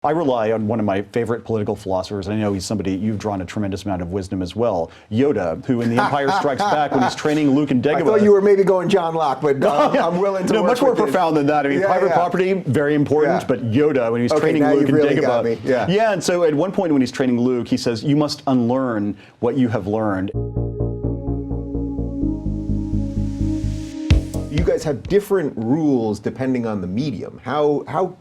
I rely on one of my favorite political philosophers. I know he's somebody you've drawn a tremendous amount of wisdom as well. Yoda, who in The Empire Strikes Back, when he's training Luke and Dagobah. I thought you were maybe going John Locke, but I'm willing to. No, much more profound than that. I mean, private property, very important, but Yoda, when he's training Luke and Dagobah. Yeah, and so at one point when he's training Luke, he says, "You must unlearn what you have learned." You guys have different rules depending on the medium. How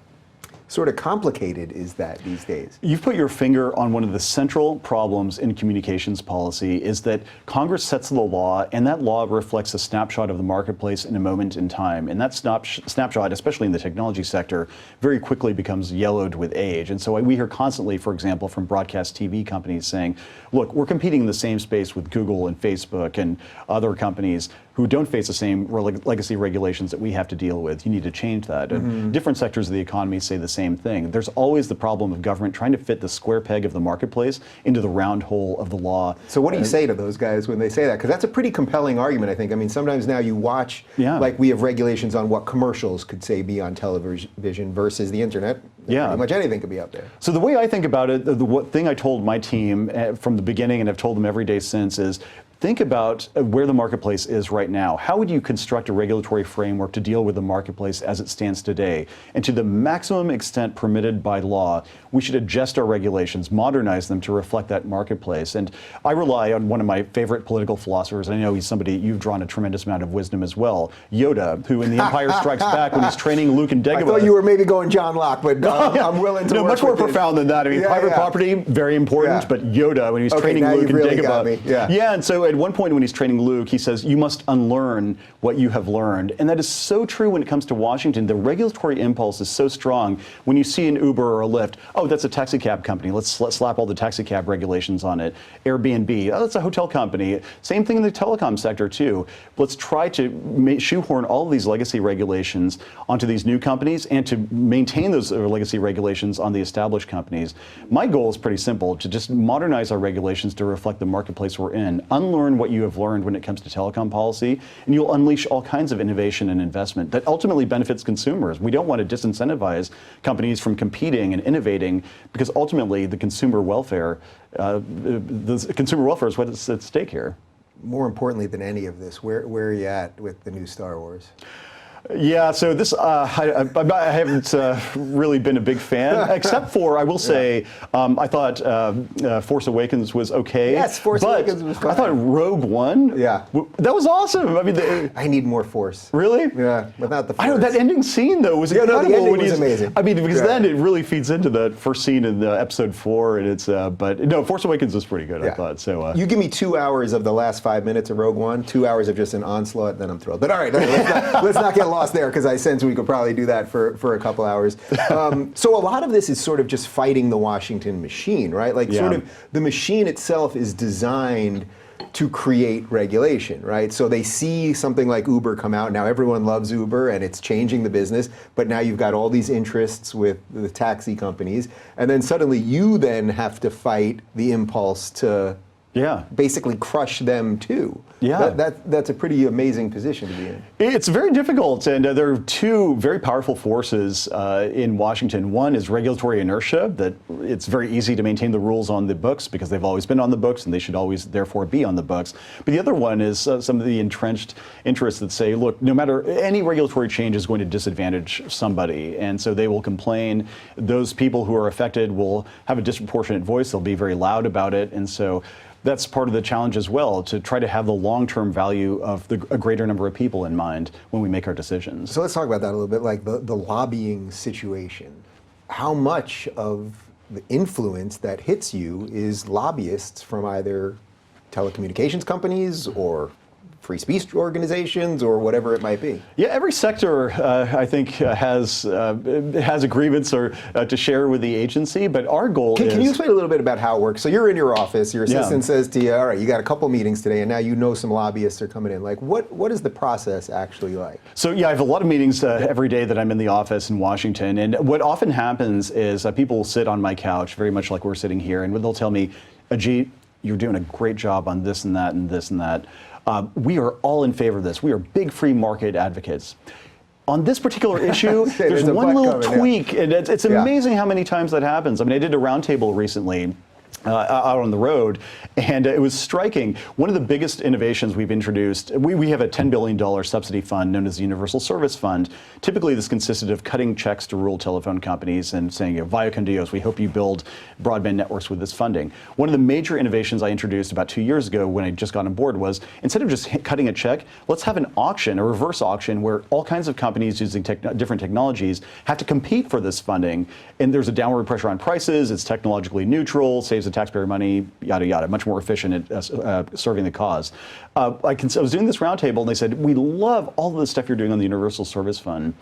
sort of complicated is that these days? You've put your finger on one of the central problems in communications policy is that Congress sets the law, and that law reflects a snapshot of the marketplace in a moment in time. And that snapshot, especially in the technology sector, very quickly becomes yellowed with age. And so we hear constantly, for example, from broadcast TV companies saying, look, we're competing in the same space with Google and Facebook and other companies who don't face the same legacy regulations that we have to deal with. You need to change that. And different sectors of the economy say the same thing. There's always the problem of government trying to fit the square peg of the marketplace into the round hole of the law. So what do you say to those guys when they say that? Because that's a pretty compelling argument, I think. I mean, sometimes now you watch, like we have regulations on what commercials could say be on television versus the internet. Pretty much anything could be out there. So the way I think about it, the thing I told my team from the beginning, and I've told them every day since, is think about where the marketplace is right now. How would you construct a regulatory framework to deal with the marketplace as it stands today? And to the maximum extent permitted by law, we should adjust our regulations, modernize them to reflect that marketplace. And I rely on one of my favorite political philosophers, and I know he's somebody you've drawn a tremendous amount of wisdom as well, Yoda, who in The Empire Strikes Back, when he's training Luke and Dagobah. I thought you were maybe going John Locke, but I'm willing to. No, much more profound than that. I mean, private property, very important, but Yoda, when he's training Luke and Dagobah. And so at one point when he's training Luke, he says, "You must unlearn what you have learned." And that is so true when it comes to Washington. The regulatory impulse is so strong. When you see an Uber or a Lyft, oh, that's a taxi cab company. Let's slap all the taxi cab regulations on it. Airbnb, oh, that's a hotel company. Same thing in the telecom sector too. Let's try to shoehorn all of these legacy regulations onto these new companies and to maintain those legacy regulations on the established companies. My goal is pretty simple, to just modernize our regulations to reflect the marketplace we're in. Unlearn what you have learned when it comes to telecom policy, and you'll unleash all kinds of innovation and investment that ultimately benefits consumers. We don't want to disincentivize companies from competing and innovating, because ultimately the consumer welfare is what's at stake here. More importantly than any of this, where are you at with the new Star Wars? Yeah, so this, I haven't really been a big fan, except for, I will say, I thought Force Awakens was okay. Yes, Force Awakens was fine. I thought Rogue One, that was awesome. I mean, I need more Force. Really? Yeah, without the Force. I know, that ending scene, though, was incredible. No, the ending was amazing. I mean, because then it really feeds into the first scene in episode 4, and it's, but no, Force Awakens was pretty good, I thought. So you give me 2 hours of the last 5 minutes of Rogue One, 2 hours of just an onslaught, then I'm thrilled. But all right, let's not get lost there, because I sense we could probably do that for a couple hours. So a lot of this is sort of just fighting the Washington machine, right? Like sort of the machine itself is designed to create regulation, right? So they see something like Uber come out. Now everyone loves Uber and it's changing the business, but now you've got all these interests with the taxi companies. And then suddenly you then have to fight the impulse to basically crush them too. That's a pretty amazing position to be in. It's very difficult, and there are two very powerful forces in Washington. One is regulatory inertia, that it's very easy to maintain the rules on the books because they've always been on the books and they should always therefore be on the books. But the other one is some of the entrenched interests that say, look, no matter any regulatory change is going to disadvantage somebody, and so they will complain. Those people who are affected will have a disproportionate voice. They'll be very loud about it, and so that's part of the challenge as well, to try to have the long-term value of a greater number of people in mind when we make our decisions. So let's talk about that a little bit, like the lobbying situation. How much of the influence that hits you is lobbyists from either telecommunications companies or free speech organizations or whatever it might be? Yeah, every sector, I think, has a grievance or to share with the agency, but our goal is... Can you explain a little bit about how it works? So you're in your office, your assistant says to you, all right, you got a couple meetings today, and now you know some lobbyists are coming in. Like, what is the process actually like? So yeah, I have a lot of meetings every day that I'm in the office in Washington, and what often happens is people will sit on my couch, very much like we're sitting here, and they'll tell me, Ajit, you're doing a great job on this and that and this and that. We are all in favor of this. We are big free market advocates. On this particular issue, there's one little tweak, and it's amazing how many times that happens. I mean, I did a roundtable recently out on the road, and it was striking. One of the biggest innovations we've introduced, we have a $10 billion subsidy fund known as the Universal Service Fund. Typically, this consisted of cutting checks to rural telephone companies and saying, via con Dios, we hope you build broadband networks with this funding. One of the major innovations I introduced about 2 years ago when I just got on board was, instead of just cutting a check, let's have an auction, a reverse auction, where all kinds of companies using different technologies have to compete for this funding. And there's a downward pressure on prices, it's technologically neutral, saves the taxpayer money, yada, yada, much more efficient at serving the cause. I was doing this roundtable, and they said, we love all of the stuff you're doing on the Universal Service Fund.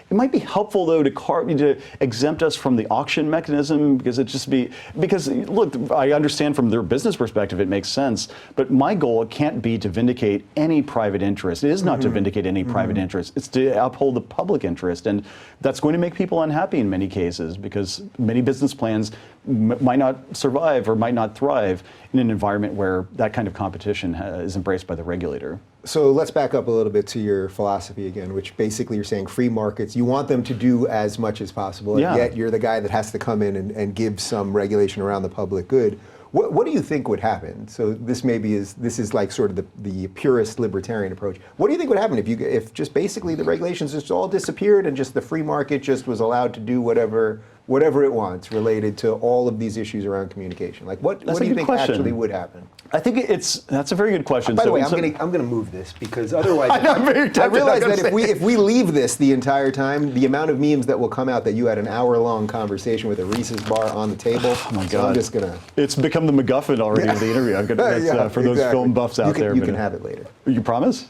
It might be helpful, though, to exempt us from the auction mechanism, because look, I understand from their business perspective it makes sense, but my goal can't be to vindicate any private interest. It is not to vindicate any private interest. It's to uphold the public interest, and that's going to make people unhappy in many cases, because many business plans might not survive or might not thrive in an environment where that kind of competition is embraced by the regulator. So let's back up a little bit to your philosophy again, which basically you're saying free markets, you want them to do as much as possible, and yet you're the guy that has to come in and give some regulation around the public good. What do you think would happen? So this is like sort of the purist libertarian approach. What do you think would happen if just basically the regulations just all disappeared and just the free market just was allowed to do whatever it wants related to all of these issues around communication? Like what do you think actually would happen? I think that's a very good question. By the way, I'm going to move this, because otherwise I realize that if we leave this the entire time, the amount of memes that will come out that you had an hour-long conversation with a Reese's bar on the table. Oh my God! So I'm just gonna. It's become the MacGuffin already of the interview. For those film buffs out there. You can have it later. You promise?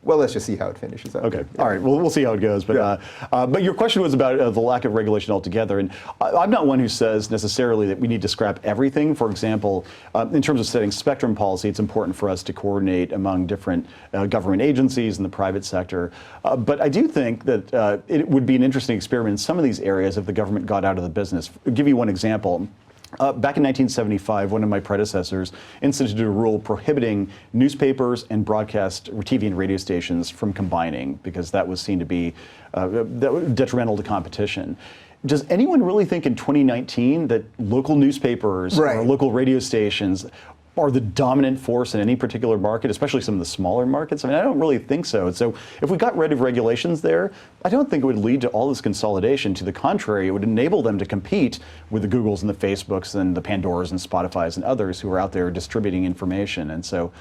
Well, let's just see how it finishes up. Okay, all right, we'll see how it goes. But your question was about the lack of regulation altogether, and I'm not one who says necessarily that we need to scrap everything. For example, in terms of setting spectrum policy, it's important for us to coordinate among different government agencies in the private sector. But I do think that it would be an interesting experiment in some of these areas if the government got out of the business. I'll give you one example. Back in 1975, one of my predecessors instituted a rule prohibiting newspapers and broadcast TV and radio stations from combining, because that was seen to be detrimental to competition. Does anyone really think in 2019 that local newspapers or local radio stations are the dominant force in any particular market, especially some of the smaller markets? I mean, I don't really think so. And so if we got rid of regulations there, I don't think it would lead to all this consolidation. To the contrary, it would enable them to compete with the Googles and the Facebooks and the Pandoras and Spotifys and others who are out there distributing information. And so,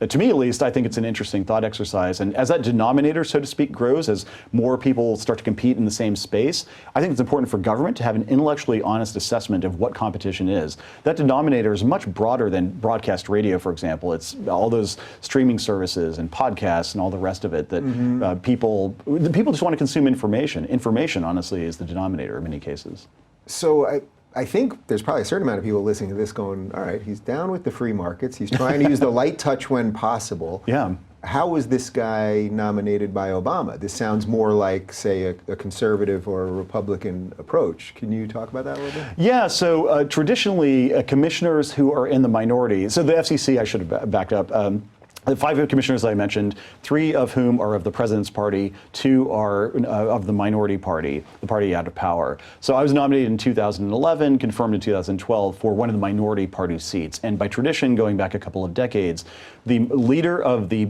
to me at least, I think it's an interesting thought exercise. And as that denominator, so to speak, grows, as more people start to compete in the same space, I think it's important for government to have an intellectually honest assessment of what competition is. That denominator is much broader than broadcast radio, for example. It's all those streaming services and podcasts and all the rest of it that people just want to consume information. Information, honestly, is the denominator in many cases. So I think there's probably a certain amount of people listening to this going, all right, he's down with the free markets. He's trying to use the light touch when possible. Yeah. How was this guy nominated by Obama? This sounds more like, say, a conservative or a Republican approach. Can you talk about that a little bit? Yeah, so traditionally, commissioners who are in the minority, so the FCC, I should have backed up, the 5 commissioners I mentioned, 3 of whom are of the president's party, 2 are of the minority party, the party out of power. So I was nominated in 2011, confirmed in 2012 for one of the minority party seats. And by tradition, going back a couple of decades, the leader of the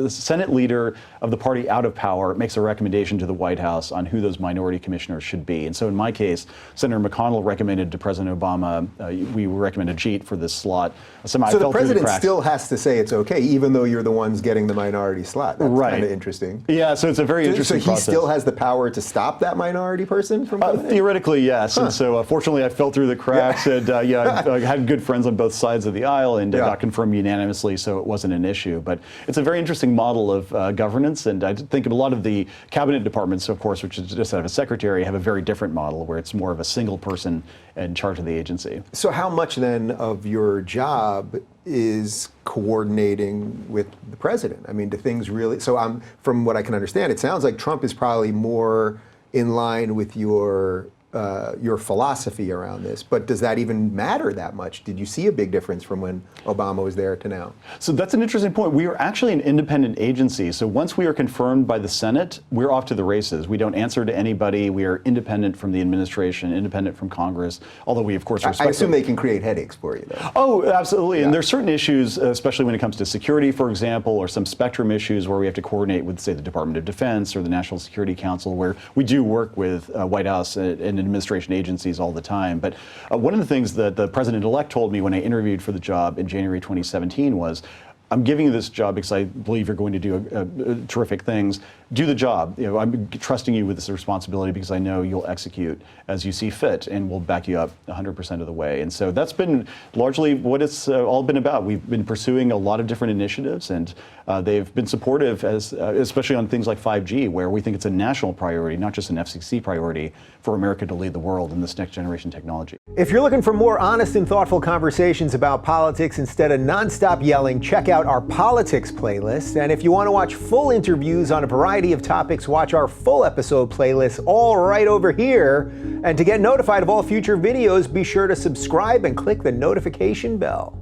Senate leader of the party out of power makes a recommendation to the White House on who those minority commissioners should be. And so in my case, Senator McConnell recommended to President Obama, we recommended Ajit for this slot. So the president still has to say it's okay, even though you're the ones getting the minority slot. That's kind of interesting. Yeah, so it's a very interesting process. So he still has the power to stop that minority person from coming in? Theoretically, yes. And so fortunately, I fell through the cracks. And I had good friends on both sides of the aisle, and got confirmed unanimously, so it wasn't an issue. But it's a very interesting model of governance, and I think a lot of the cabinet departments, of course, which just have a secretary, have a very different model where it's more of a single person in charge of the agency. So how much then of your job is coordinating with the president? I mean, do things really, from what I can understand, it sounds like Trump is probably more in line with your your philosophy around this, but does that even matter that much? Did you see a big difference from when Obama was there to now? So that's an interesting point. We are actually an independent agency. So once we are confirmed by the Senate, we're off to the races. We don't answer to anybody. We are independent from the administration, independent from Congress, although we, of course, respect I assume they can create headaches for you, though. Oh, absolutely. Yeah. And there's certain issues, especially when it comes to security, for example, or some spectrum issues where we have to coordinate with, say, the Department of Defense or the National Security Council, where we do work with White House and administration agencies all the time. But one of the things that the president-elect told me when I interviewed for the job in January 2017 was, I'm giving you this job because I believe you're going to do terrific things. Do the job. You know, I'm trusting you with this responsibility because I know you'll execute as you see fit, and we'll back you up 100% of the way. And so that's been largely what it's all been about. We've been pursuing a lot of different initiatives, and they've been supportive, especially on things like 5G, where we think it's a national priority, not just an FCC priority, for America to lead the world in this next generation technology. If you're looking for more honest and thoughtful conversations about politics instead of nonstop yelling, check out our politics playlist. And if you want to watch full interviews on a variety of topics, watch our full episode playlist all right over here. And to get notified of all future videos, be sure to subscribe and click the notification bell.